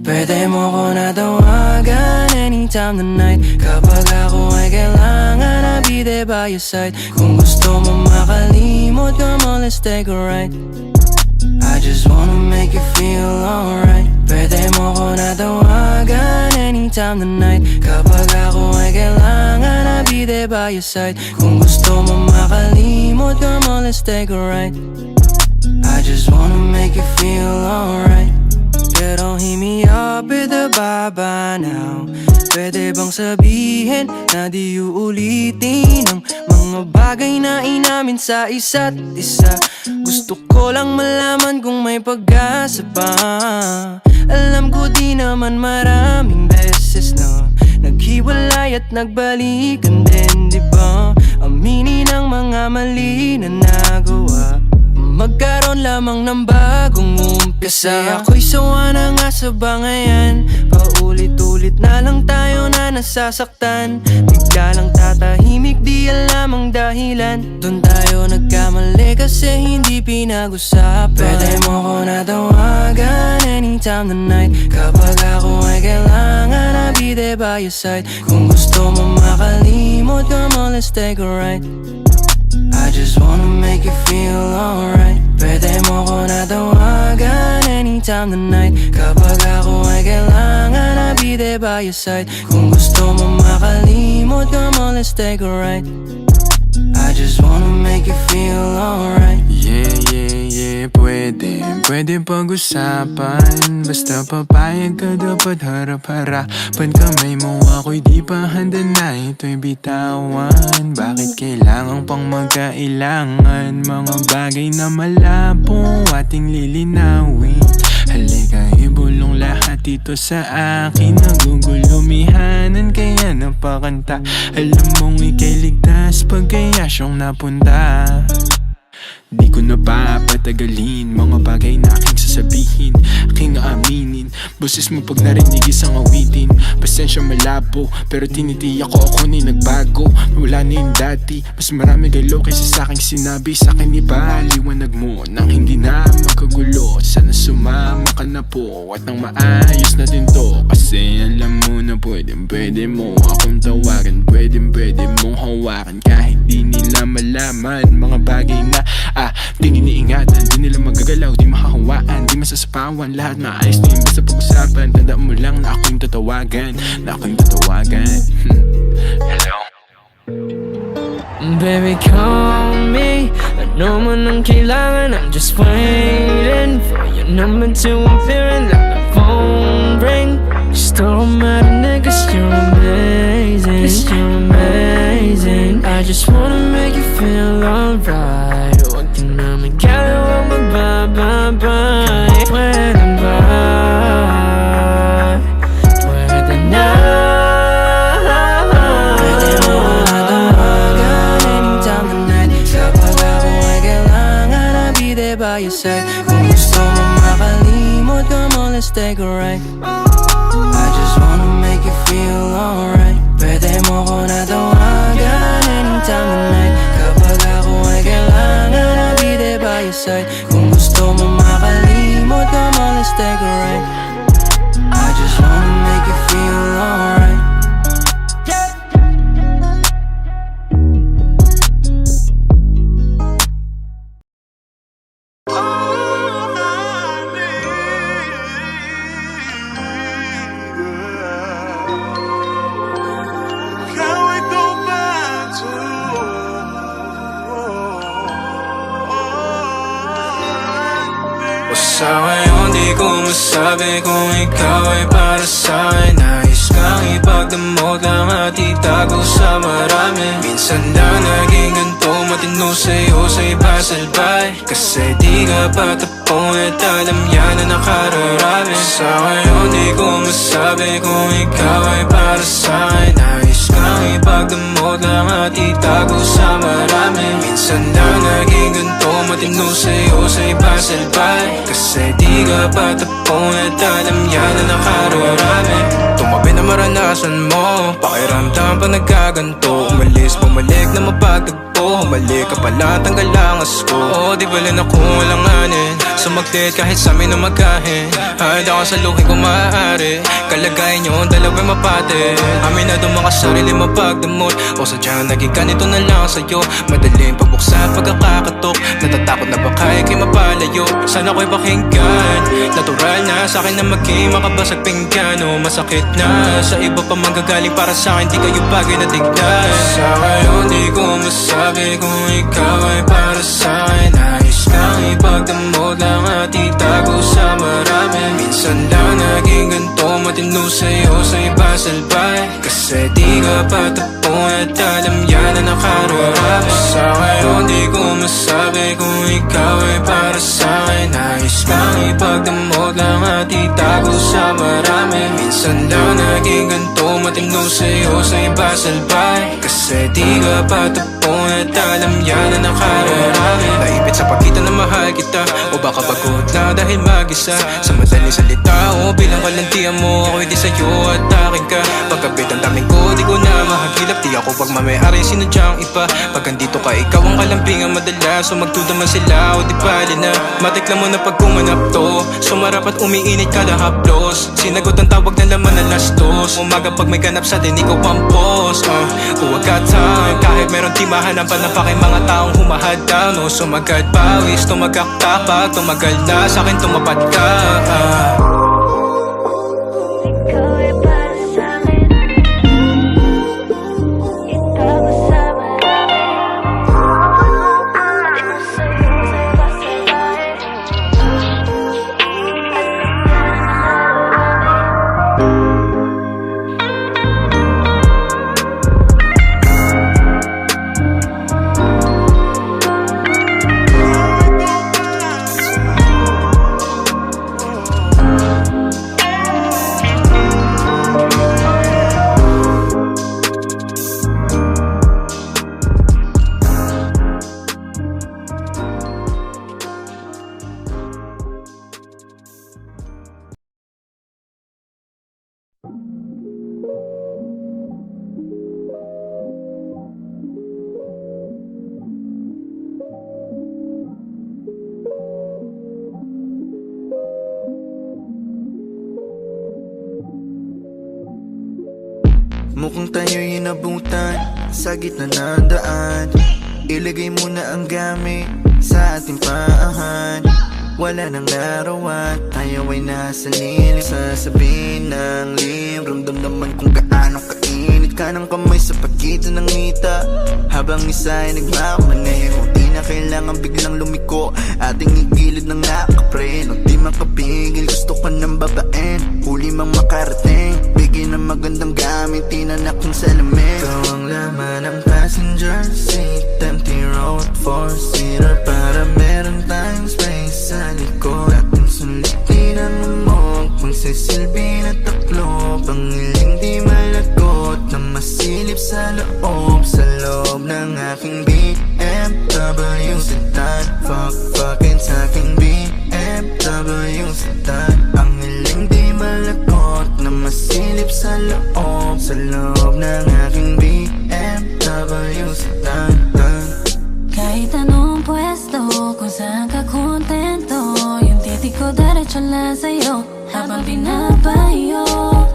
Pwede mo ko natawagan anytime tonight. Kapag ako ay kailangan, I'll be there by your side. Kung gusto mo makalimot, come on, let's take a ride. I just wanna make you feel alright. Pwede mo ko natawagan anytime tonight. Kapag ako ay kailangan, I'll be there by your side. Kung gusto mo makalimot, come on, let's take a ride. I just wanna make you feel alright. Pero hit me up with a baba now. Pwede bang sabihin na di uulitin ang mga bagay na inamin sa isa't isa? Gusto ko lang malaman kung may pag-asa pa. Alam ko di naman maraming beses na naghiwalay at nagbalikan din, di ba? Aminin ang mga mali na nagawa, magkaroon lamang ng bagong umpisa. Ako'y sawa na nga sa bangayan. Paulit-ulit na lang tayo na nasasaktan. Bigla lang tatahimik, di alam ang dahilan. Doon tayo nagkamali kasi hindi pinag-usapan. Pwede mo ko natawagan anytime tonight. Kapag ako ay kailangan, I'll be there by your side. Kung gusto mo makalimot, come on, let's take a ride. I just wanna make you feel alright. Pwede mo ko natawagan anytime tonight. Kapag ako ay kailangan, I'll be there by your side. Kung gusto mo makalimot, come on, let's take a ride. I just wanna make you feel alright. Yeah, pwede pag-usapan. Basta papayag ka, dapat harap-harapan. Kamay mo ako'y di pa handa na ito'y bitawan. Bakit kailangan pang magkailangan? Mga bagay na malabo ating lilinawin. Halika, ibulong lahat ito sa akin. Nagugulumihanan kaya napakanta. Alam mong ika'y ligtas pag kaya siyang napunta. Di ko na papatagalin mga bagay na aking sasabihin, aking aaminin. Boses mo pag narinig isang awitin. Pasensya malabo, pero tinitiyak ko ako na'y nagbago. Wala na yung dati, mas marami galaw kaysa sa aking sinabi. Sa akin ipaliwanag mo nang hindi na magkagulo. Sana sumama ka na po at nang maayos na din to. Kasi alam mo na pwede mo akong tawagan. Pwede mong hawakan kahit di nila malaman. Mga bagay na di iniingatan, di nila magagalaw, di makakawaan, di masasapawan. Lahat maayos din basta pag-usapan. Tandaan mo lang na ako yung tatawagan, Hello? Baby, call me. Ano man ang kailangan, I'm just waiting for your number to appear and let the phone ring. Just don't matter, cause you're amazing. I just wanna make you feel alright. Huwag ka na magagawa, magbababay. Pwede ba? Pwede na. Pwede mo natawagan anytime tonight. Kapag ako ay kailangan, I'll be there by your side. Kung gusto mo makalimot, come on, let's take a ride. I just wanna make you feel alright. Pwede mo ko natawagan anytime tonight. Kapag ako ay kailangan, I'll be there by your side. Kung gusto mo makalimot, come on, let's take a ride. I just wanna make you feel alright. Sa ngayon di ko masabi kung ikaw ay para sa'kin. Nais kang ipagdamot lang at itago sa marami. Minsan na naging ganito, matino sa'yo sa iba salbay. Kasi di ka patapon at alam yan na nakararami. Sa ngayon di ko masabi kung ikaw ay para sa'kin. Nais kang ipagdamot lang at itago sa marami. Minsan na naging ganito, matino sa'yo sa iba salbay. Kasi di ka patapon at alam yan na nakararami. Tumabi na maranasan mo, pakiramdam pa nagkaganto. Umalis, bumalik na mapagtagpo. ko. Mali ka pala, tanggal langas ko. Oo, di bala na kung walang anin. Sumaglit kahit sa amin na magkahin. Handa ka sa luhin kung maaari. Kalagayan nyo, dalawa'y mapate. Amin na mga sarili mapagdamot. O sadyang naging ganito na lang sa'yo. Madaling pabuksan pagkakakatok. Natatakot na baka ikay mapalayo. Sana ko'y pakinggan. Natural na sa'kin na maging makabasag pinggan. O masakit na sa iba pa manggagaling para sa'kin. Di kayo bagay na tignan. Sa ngayon di ko masabi kung ikaw ay para sa'kin. Nais kang ipagdamot lang at itago sa marami. Minsan lang naging ganito, matino sa'yo sa iba salbay. Kasi di ka patapon at alam yan na nakararami. Sa ngayon di ko masabi kung ikaw ay para sa'kin. Nais kang ipagdamot lang at itago sa marami. Minsan lang naging ganito, matino sa'yo sa iba salbay. Kasi di ka patapon at alam yan na nakararami. Naipit sa pagkita na mahal kita, o baka pagod na dahil mag-isa. Sa madaling salita o bilang kalantian mo, ako'y di sa'yo at akin ka. Pagkabit ang daming ko, di ko na mahagilap. Di ako pagmamayari, sinudyang iba. Pag andito ka, ikaw ang kalambingan madalas. So magduda man sila o di bali na. Matikla mo na pag kumanap to. Sumarap at umiinit ka lahaplos. Sinagot ang tawag na laman na lastos. Umaga pag may ganap sa din, ikaw pampos. Huwag ka time, kahit meron timahan ang panapa kay mga taong humahadang. No, sumagad pawis, tumagak tapak. Tumagal na sa'kin, tumapat ka. Ikaw ay para sa'kin. Itago sa marami. Pati mo sa'yo sa iba sabay. Mukhang tayo'y inabutan sa gitna ng daan. Ilagay mo na ang gamit sa ating paahan. Wala nang larawan, tayo ay nasa lilim. Sasabihin ng lim, ramdam naman kung gaano kainit ka ng kamay sa pagitan ng ngita. Habang isa ay nagmamaneho, di na kailangan biglang lumiko. Ating igilid ng nakapre, nung di makapigil, gusto ka ng babaen. Huli mang makarating, bigyan ng magandang gamit, tinanak yung salamin. Ikaw ang laman ng passenger seat, empty road, four-seater, para meron tayong space sa likod. Ating sulitin ang umog, magsisilbi na taklo. Pangiling di malagot, na masilip sa loob. Sa loob ng aking BMW sedan. Fuck-fuckin' sa aking BMW sedan. Ang hiling di malagot, na masilip sa loob. Sa loob ng aking BMW sedan. Kahit anong pwesto, kung saan ka kontento, yung titig ko diretso lang sa'yo. Habang binabayo,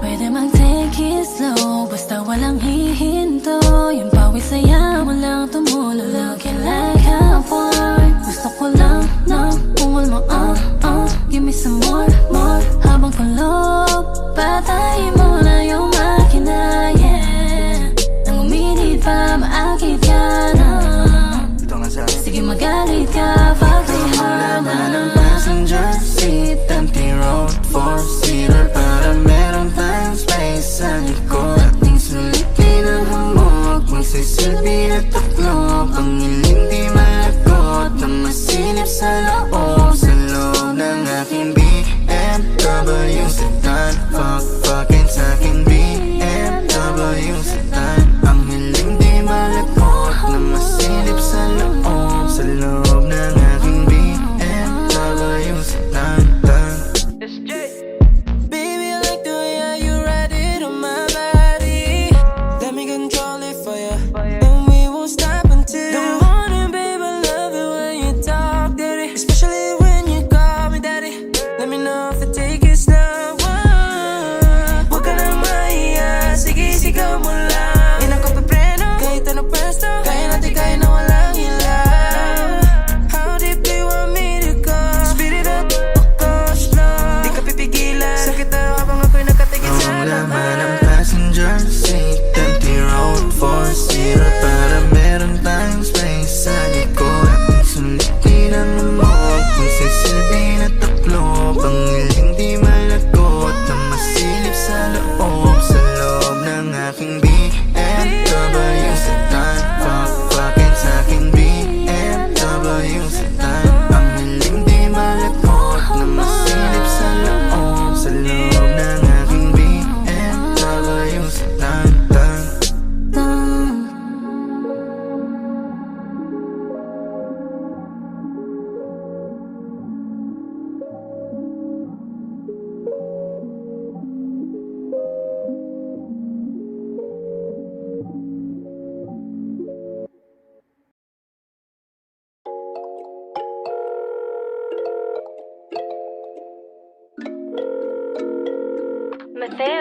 pwede mag-take it slow, basta walang hihinto. Yung pawis saya mo lang tumulo, looking like a porn. Gusto ko lang ng ungol mo, give me some more, more. Habang kulob, patayin mo na yung makina, yeah. Nang uminit pa, maakit ka na. Sige magalit ka, fuck me hard na ng passenger seat, empty road, four-seater, para meron tayong space sa likod. Ating sulitin ang hamog, magsisilbi na taklo. Pangiling di malagot, na masilip sa loob. Sa loob ng aking BMW sedan. Fuck-fuckin' sa aking BMW sedan. Ang hiling di malagot, na masilip sa loob. Sa loob ng aking BMW sedan. Baby, I like the way how you ride it on my body. Let me control it for you, and we won't stop until the morning.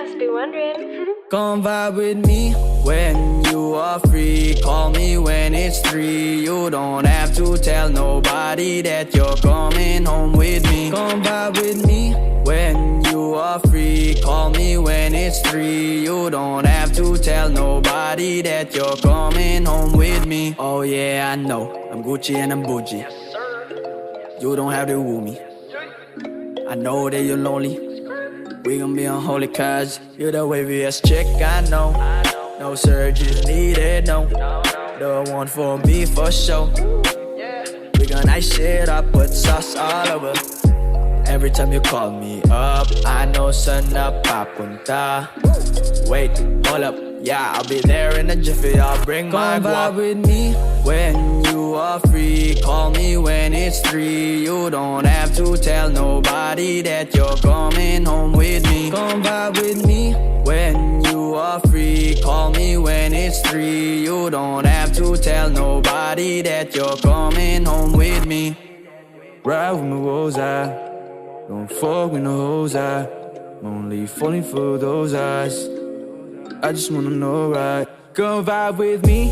must be wondering. Come vibe with me when you are free. Call me when it's 3. You don't have to tell nobody that you're coming home with me. Come vibe with me when you are free. Call me when it's 3. You don't have to tell nobody that you're coming home with me. Oh yeah, I know, I'm Gucci and I'm bougie. You don't have to woo me. I know that you're lonely. We gon' be unholy cause you're the waviest chick I know. No surgery needed, no. The one for me for sure. We gon' ice shit up, put sauce all over. Every time you call me up, I know saan na papunta. Wait, hold up, yeah, I'll be there in a jiffy. I'll bring my guap. Come vibe with me when you are free. Call me when it's 3. You don't have to tell nobody that you're coming home with me. Come vibe with me when you are free. Call me when it's 3. You don't have to tell nobody that you're coming home with me. Ride with my woes, don't fuck with no hoes, I'm only falling for those eyes. I just wanna know, right? Come vibe with me,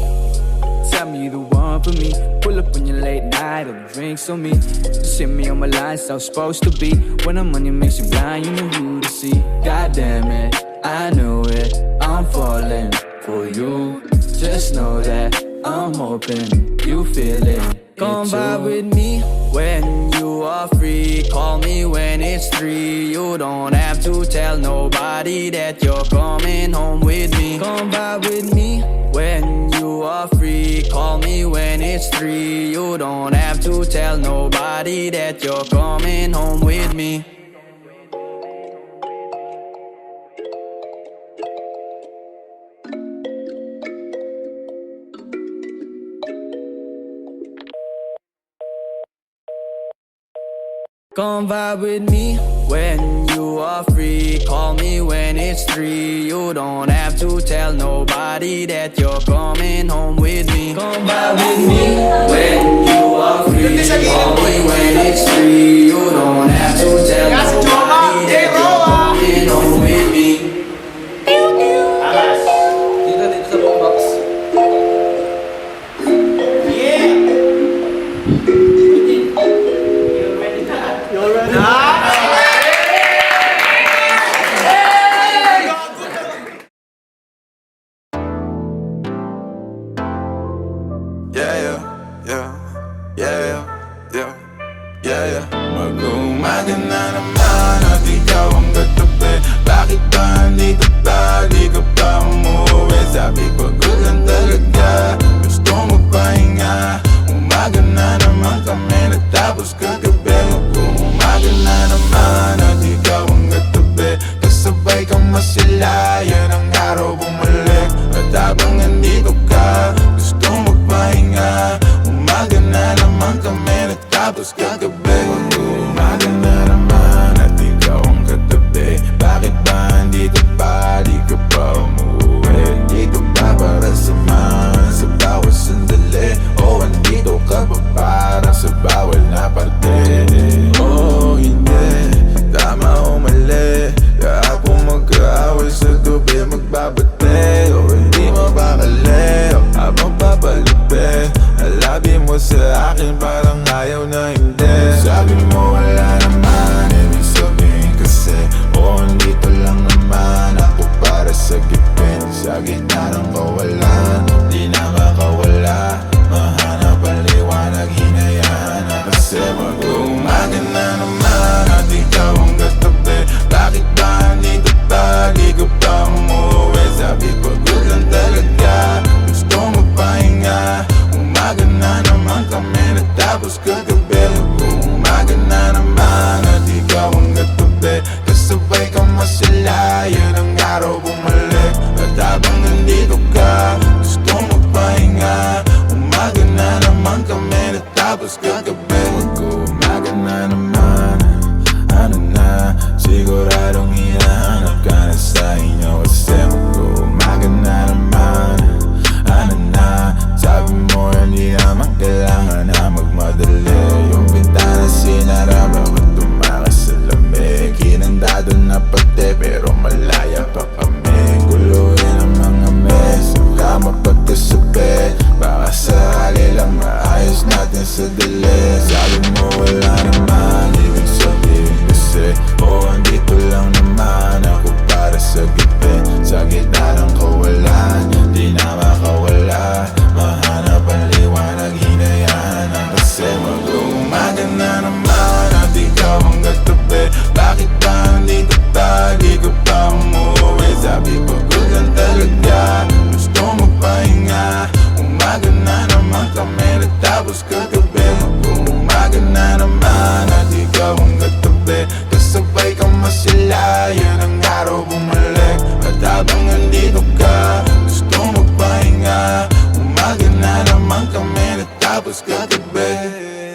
tell me you the one for me. Pull up on your late night, all the drinks on me. Just hit me on my line, so I'm supposed to be. When the money makes you blind, you know who to see. God damn it, I know it, I'm falling for you. Just know that I'm hoping you feel it. Come vibe with me when you are free. Call me when it's 3. You don't have to tell nobody that you're coming home with me. Come vibe with me when you are free. Call me when it's 3. You don't have to tell nobody that you're coming home with me. Come vibe with me when you are free. Call me when it's 3. You don't have to tell nobody that you're coming home with me. Come vibe with me when you are free. Call me when it's 3. You don't have to tell nobody that you're coming home with me. Dito sa box. Mag-uumaga na naman at ikaw ang katabi. Bakit ba nandito pa? Di ka pa umuwi. Sabi pagod lang talaga, gusto magpahinga. Umaga na naman kami natapos kagabi. Mag-uumaga na naman at ikaw ang katabi. Kasabay kang masilayan ang araw bumalik. At habang nandito ka, gusto magpahinga. Umaga na naman kami natapos kagabi. Mag-uumaga na naman at ikaw ang katabi. Bakit ba andito pa? Di ka pa umuwi. Dito pa para samahan sa bawat sandali. O andito ka pa para sa bawal na parte. Oh hindi, tama o mali. Kahapon magkaaway sa gabi magbabate. O hindi mapakali, o habang papalipi. Alabi mo sa akin parang ayaw na hindi. Sabi mo wala naman, ibig sabihin kasi o andito lang naman ako para sa gipin. Sa gitna ng kawalan, di nakakawala. Mahanap ang liwanag, hinayaan na kasi. Mag-uumaga na naman at ikaw ang katabi. Bakit ba andito pa? Di ka pa umuwi. Sabi pagod lang talaga, gusto magpahinga. Umaga na naman kami natapos kagabi. Mag-uumaga na naman at ikaw ang katabi. Kasabay kang masilayan ang araw bumalik. At habang nandito ka, gusto magpahinga. Umaga na naman kami natapos kagabi. Mag-uumaga na naman, ano na, siguradong hinahanap ka na sa inyo. Kasi mag-uumaga na naman, ano na, sabi mo hindi naman kailangan na magmadali. Yung bintana sinara, bawat tumakas sa lamig. Hinandado na pati pero malaya pa sa dali. Sabi mo wala naman, ibig sabihin kasi andito lang naman ako para sa gabi. Sa gitna ng kawalan, di na makawala. Mahanap ang liwanag, hinayaan ang kasi mag-uumaga na naman at ikaw ang katabi. Bakit ba andito pa, di ka pa umuwi? Sabi pagod lang talaga, gusto magpahinga. Umaga na naman kami natapos kagabi. Mag-uumaga na naman at ikaw ang katabi. Kasabay ka masilayan ang araw bumalik. At habang andito ka, gusto magpahinga. Umaga na naman kami natapos kagabi.